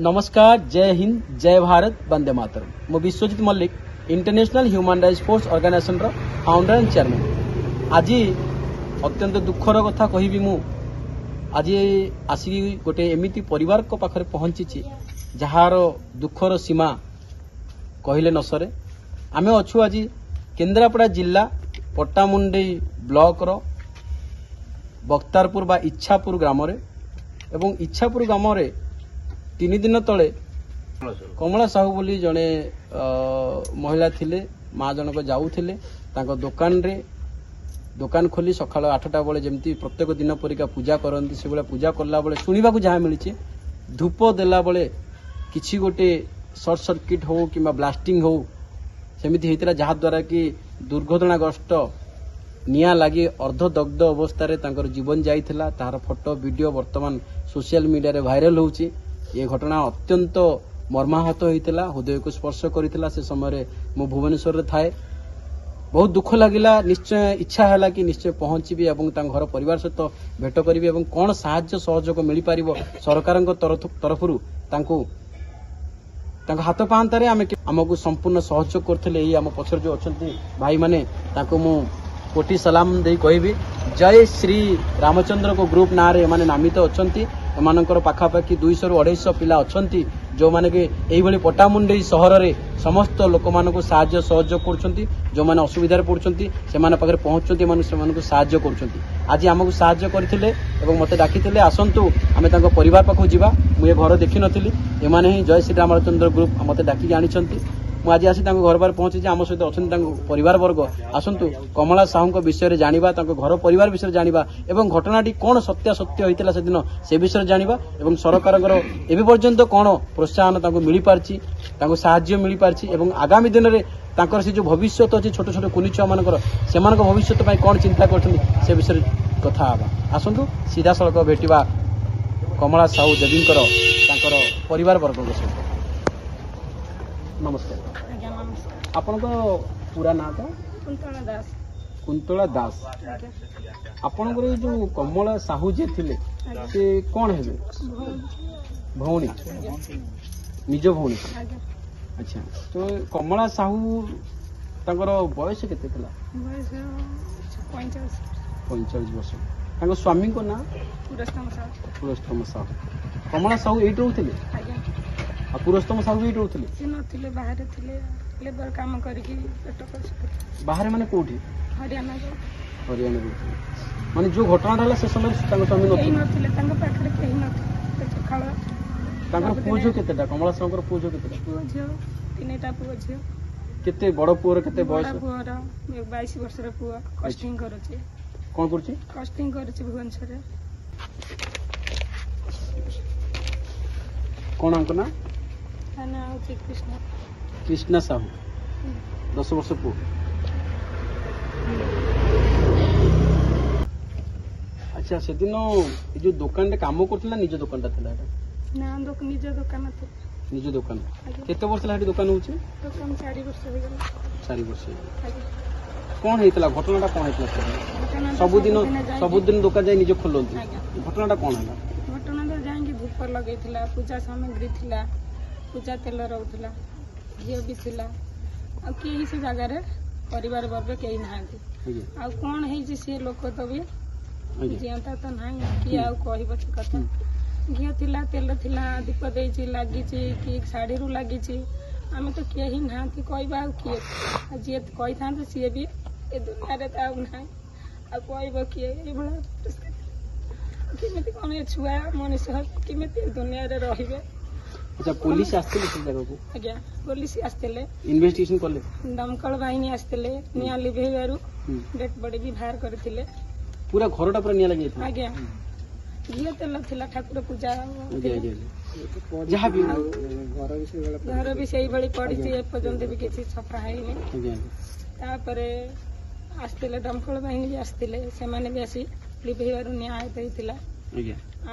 नमस्कार, जय हिंद, जय भारत, वंदे मातरम। मु Biswajit Mallick, international human rights force organisation रो फाउंडर एंड चेयरमैन। आज अत्यंत दुखर कथा कहबी मु आज आसिक गोटे एमिति परिवार को पाखरे पहुंची जार दुखर सीमा कहले न सरे। आमे अच्छु आज केन्द्रापड़ा जिला पट्टामुंडई ब्लॉक रो बक्तारपुर बा इच्छापुर ग्राम रे एवं इच्छापुर ग्राम रे 3 दिन तले कमला साहू बोली जड़े महिला थिले माँ जनक जाऊले दुकान खोली सकाल 8टा बेले जमती प्रत्येक दिन परिका पूजा करती से पूजा कला बेले शुणा जहाँ मिली धूप देला बेले किसी गोटे सर्ट सर्किट हो कि ब्लास्टिंग हो सेमिति होता जहाद्वारा कि दुर्घटनाग्रस्त निया लगी अर्धदग्ध अवस्था जीवन जाइथिला। तार फोटो वीडियो वर्तमान सोशल मीडिया रे वायरल होउची। ये घटना अत्यंत मर्माहत होता हृदय को स्पर्श करता। से समय मु भुवनेश्वर रे थाए बहुत दुख लगिला। निश्चय इच्छा है कि निश्चय पहुंचबी और घर परिवार सहित भेट करी और कौन साहाय्य सहयोग मिल पार सरकार तरफ हाथ पांतारे आमको संपूर्ण सहयोग करते। आम पछर जो अच्छा भाई माने मु कोटी सलाम दे कहबी जय श्री रामचंद्र को ग्रुप ना रे माने नामित अछंती। एमानकर पाखापाखि 200 ରୁ 250 पिला अछंती जो माने के एही भली पट्टामुंडई सहर रे समस्त लोक मानको साहाय्य सहयोग करछंती। जो माने असुविधा रे पड़छंती से माने पाखरे पहुंचछंती माने से मानको साहाय्य करछंती। आज हमको साहाय्य करथिले एवं मते डाकिथिले आसंतु आमे तांको परिवार पाखु जिबा। मु ए घर देखि नथिली एमाने ही जय श्री रामचंद्र ग्रुप मते डाकी जानिछंती। मुझे आसी घर बार पहुंची आम सहित अच्छा परिवार वर्ग आसतु कमला साहू विषय जाना घर परिवार विषय जाना एवं घटनाटी कौन सत्यासत्य होता से दिन से विषय जाना एवं सरकार एवं पर्यंत कौन प्रोत्साहन मिल पार्टी साहाय्य मिल पार्टी एवं आगामी दिन में से जो भविष्य अच्छे छोट छोट कुनी छुआ मानकर से भविष्य कौन चिंता कर विषय कथा आसतु सीधा सड़क भेटा कमला साहू देवींकर परिवार वर्ग सहित। नमस्कार। आपण पूरा ना था कुंतला दास। आपण जो कमला साहू जे थिले से कौन है भौणी निज भौणी। अच्छा तो कमला साहू तांकर बयस केते थिला? 45 वर्ष। स्वामी को ना पुरस्तम साहू। कमला साहू एट रोथिले पुरस्तम साहू एट रोथिले लेबर काम करके बाहर माने कोठी हरियाणा माने जो घटना रहला से समय स्वामी नथिले पाखरे केही नथिले सखाळ तांकर पूजो केतेटा कमला साहूकर पूजो केतेटा पूजो 3टा पूजो केते बड़ पुअर केते बयस पुअर 22 वर्ष रे पुअ कस्टिंग करछि कोन करछि कस्टिंग करछि भुवनेश्वर रे कोन अंक ना कृष्णा साहू 10 वर्ष पु। अच्छा से दिन जो दुकान रे काम करथिला निज दुकान ता थिला ना निज दुकान था निज दुकान केते वर्ष लाठी दुकान होची दुकान 4 वर्ष हो गेल 4 वर्ष कोन हेतला घटनाटा कोन हेतला सब दिन दुकान जाय निज खोलंती घटनाटा कोन हला घटना तो जाय कि धूप लगैथिला पूजा सामग्री थिला पूजा तेल रोला घी भी थिला आ कहीं से जगह रे परिवार वर्ग कहीं ना कौन है सी लोक तो भी जीता तो ना कि कह कथा घी थिला तेल थिला दीप दे लगी कि शाढ़ी रू लगी आम तो कहीं ना कहवा किए जी कही था सी भी ए दुनिया रे तो ना कह किए केमी कौन छुआ मनुष्य केमी दुनिया रे रहिबे। अच्छा पुलिस आस्ते जगह को आज्ञा पुलिस आस्ते इन्वेस्टिगेशन करले दमकल बाहिनी आस्ते निया लिभेबारु डेट बॉडी भी बाहर करथिले पूरा घरटा पूरा निया लगे आज्ञा घी तेल थिला ठाकुर पूजा जहाँ भी घर भी सही भली पड़ी एपर्यंत भी किसी सफा है तापरे आस्ते दमकल बाहिनी भी आस्ते से माने भी आसी लिभेबारु निया होइतिला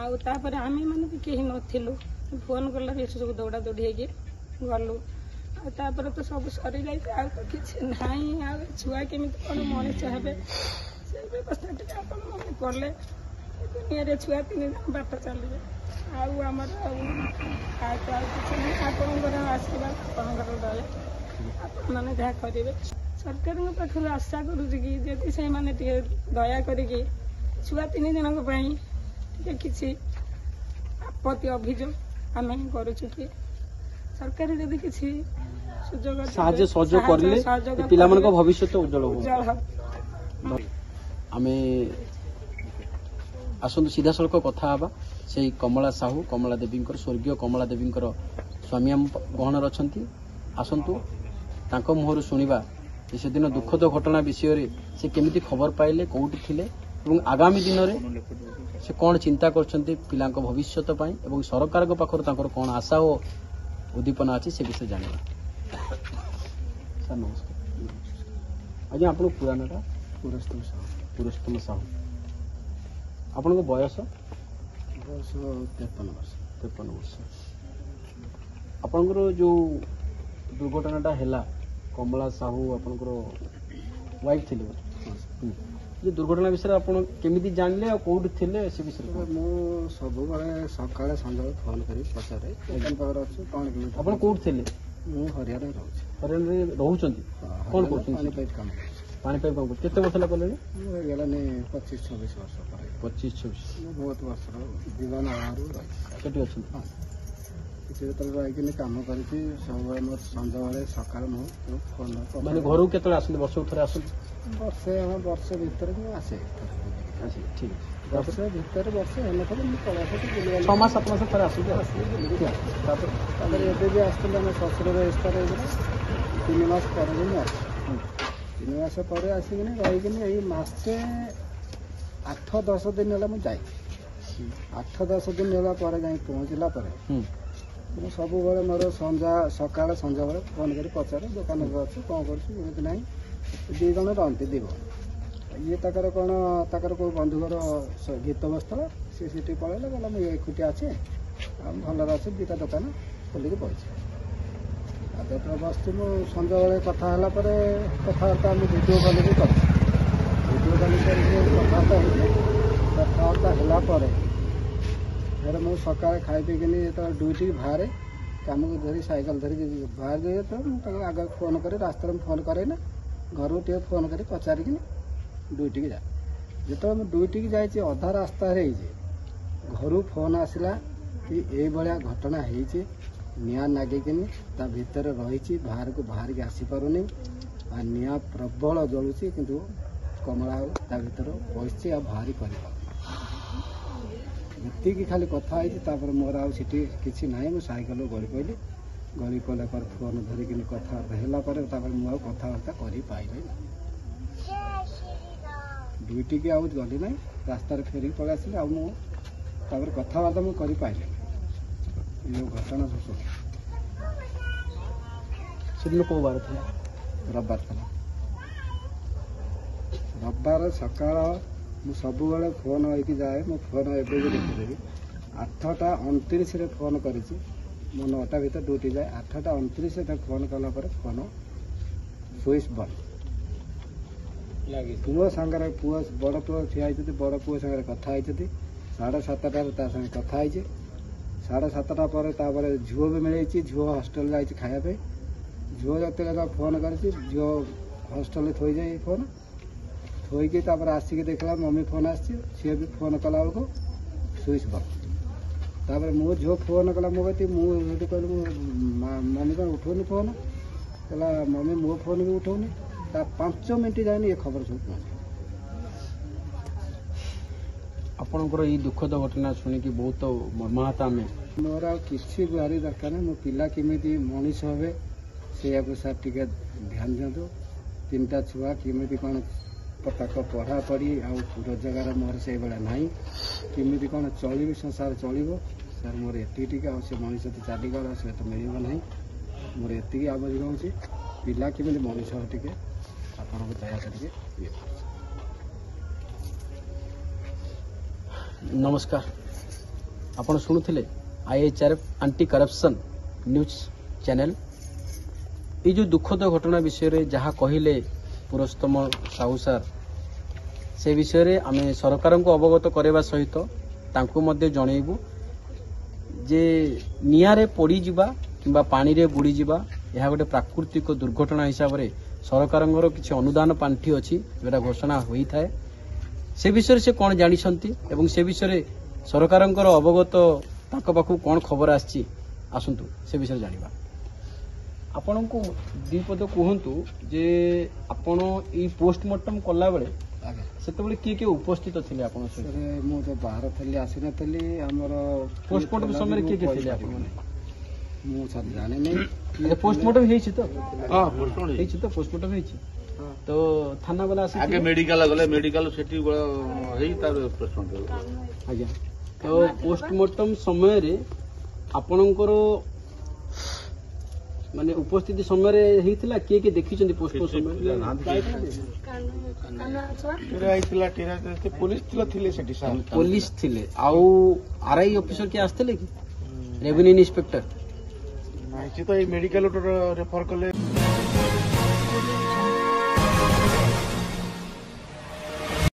आउ तापरे आमे माने भी केही नथिलु फोन कला सब दौड़ा दौड़ी गलु तो सब सरी जाए तो किसी ना छुआ केमी कौन मनुष्य हे से व्यवस्था मन कले दुनिया छुआ 3 दिन बाट चलिए आमर आपणकर आशीर्वाद आपणकर दया आपण मैंने जहाँ करेंगे सरकार पाखर आशा करुँगी से मैंने दया करिकी छुआ 3 दिन किसी आपत्ति अभियोग आम करुचु कि सरकार जदि किसी सुजोग साहाय्य सहयोग करले पिला मन को भविष्य उज्जवल हो आमे आसंतु सीधा सड़क कथा हवा से कमला साहू कमला देवी स्वर्गीय कमला देवी स्वामी आम गहन अच्छा आसंतु तांको मुहर शुणा से दिन दुखद घटना विषय से केमिति खबर पाइले कौटी थिले एवं आगामी दिन में से कौन चिंता करछन्ते पिला भविष्य एवं सरकार पाखर तांकर कौन आशा और उद्दीपना अच्छी से विषय जाना सर नमस्कार आज आप पुराना पुरस्तम साहू आपण बयस बयस 53 वर्ष आपणकर जो दुर्घटनाटा है कमला साहू आपणकर वाइफ थी जो दुर्घटना विषय आप केमी जानले आ कौटी थे से विषय मु सब सकाଳେ ସନ୍ଧ୍ୟାବେଳେ फोन कर पचारे कौन आप कौट थे मु हरियाणा रोचे हरियाणा रोचंती कौन कर पानी पाइप काम पानी पाइप काम केते वर्ष कले गलानी 25-26 वर्ष 25-26 बहुत वर्ष जीवन केटी अच्छी किसी रही काम कर सब मोर सन्ध्या सकाल फोन माने घर के वर्ष थोड़े आस वर्ष भितर आसे ठीक वर्ष भितर वर्ष होना पड़ा 6 मास 7 मास थोड़े आस भी आसते आम शशुर रेजिस्टर 3 मास पर 3 मास पर आसिक रही मसे 8-10 दिन है मुझे 8-10 दिन है पहुँचला सब मोर सन्ध्या सकाल सन्ध्या बेले फोन कर पचारे दुकान अच्छे कौन कर ना 2 जन रही दीब ये तक कौन तक कौ बंधुकर गीत बसला सी पलैला कहला मुझे एकुटिया अच्छे भल अच्छे 2टा दुकान खोलिक बस बस सन्ध्या बेले कथा कथबार्ता भिडियो कल भी कर भिडियो कल कथबार्ता है फिर मुझे सका खाई पीकिन जो ड्यूटी बाहर कम को धरी साइकिल धरिक बाहर जाए तो आगे फोन कर रास्ता में फोन करे ना घर टे फोन कर पचारिक ड्यूटी जा जो ड्यूटी जाइए अधा रास्ता घर फोन आसला कि ये घटना होती निआ नागिकिन ता भितर रही बाहर को बाहर की आसीपारुनी आ निआ प्रबल जलुची किंतु कमला ता भितर बसची आ बाहरी कर ये खाली कथा मोर आसी किसी ना मुझे सैकेल गली पड़ी गली पड़ा पर फोन धरिक कथबार्ता है मुझे कथबार्ता कर पाइल ड्यूटी की आउट गली ना रास्तार फेरिक पलि आसली आपर कथबार्ता मुझे पाइल जो घटना दिन कौ बार था रविवार था रविवार सका मु सब फोन होगी जाए मो फोन एवं भी देखीदेवी 8टा 29 फोन कर मो 9टा भर ड्यूटी जाए 8टा 29 फोन कलापर फोन स्विच बंद पुओ सांगे पुओ बड़ पुओ ठिया बड़ पुओ सांगे कथा 7:30 संगे कथा 7:30 पर झुओ भी मिले झुओ हॉस्टल जाइए खायापे झुओ जो फोन कर झुओ हॉस्टल थोई जाए फोन थोईकी आसिक देखला मम्मी फोन आसी भी फोन कला बेलू स्विच बंद मो झो फोन कला मो कती मुझे कहली मम्मी कौन उठौनी फोन कहला मम्मी मो फोन भी उठौनी 5 मिनट जाए ये खबर सब पहुँचे आपणकर ये दुखद घटना शुणिकी बहुत मर्माहत आम मोर आ किसी गुहारी दरकार नहीं मो पिला केमी मनीष हे से सर टे ध्यान दिंतु 3टा छुआ केमी कौन तक पढ़ा पढ़ी आ रोजगार मोर से ना केमी कौन चल संसार चलो सर मोर एति से मनीष तो चलीगला से तो मिल ना मोर एति आवश्यक हो पिला केमी मनीष टे आप दया करके नमस्कार आपण शुणुले IHRF anti corruption news channel ये जो दुखद घटना विषय रे जहाँ कहले पुरस्तम साहू सार से विषय आम सरकार को अवगत करवा सहित तांको मध्य जनइबू जे निआरे पड़ी जिबा किंबा पानी रे बुड़ी जिबा यह गोटे प्राकृतिक दुर्घटना हिसाब से सरकार किसी अनुदान पांठी अच्छी जोटा घोषणा होता है से विषय से कौन जानी एवं से विषय सरकार अवगत ताक पाखु कौन खबर आसची आसंतु से विषय जानिबा आपण को दीपद कहतु जे आपण ई पोस्टमार्टम कला बेले सेतबेले किए किए उपस्थित थिले आपण सर मु तो बाहर थली आसी नथली हमर पोस्टमार्टम समय किए किए थिले आपण मु सर जाने नहीं पोस्टमार्टम हेछि तो हां पोस्टमार्टम हेछि तो पोस्टमार्टम हेछि तो थाना वाला आसी आगे मेडिकल गले मेडिकल सेठी हेई तार पोस्टमार्टम आज्ञा तो पोस्टमार्टम समय रे आपणकर माने उपस्थिति समय रे हेइतिला किए देखि चंदी पोस्टमार्टम समय पुलिस थिले सेठी सर पुलिस थिले आउ आरआई ऑफिसर के आस्थिले कि रेवेन्यू इंस्पेक्टर नहीं तो मेडिकल रेफर कले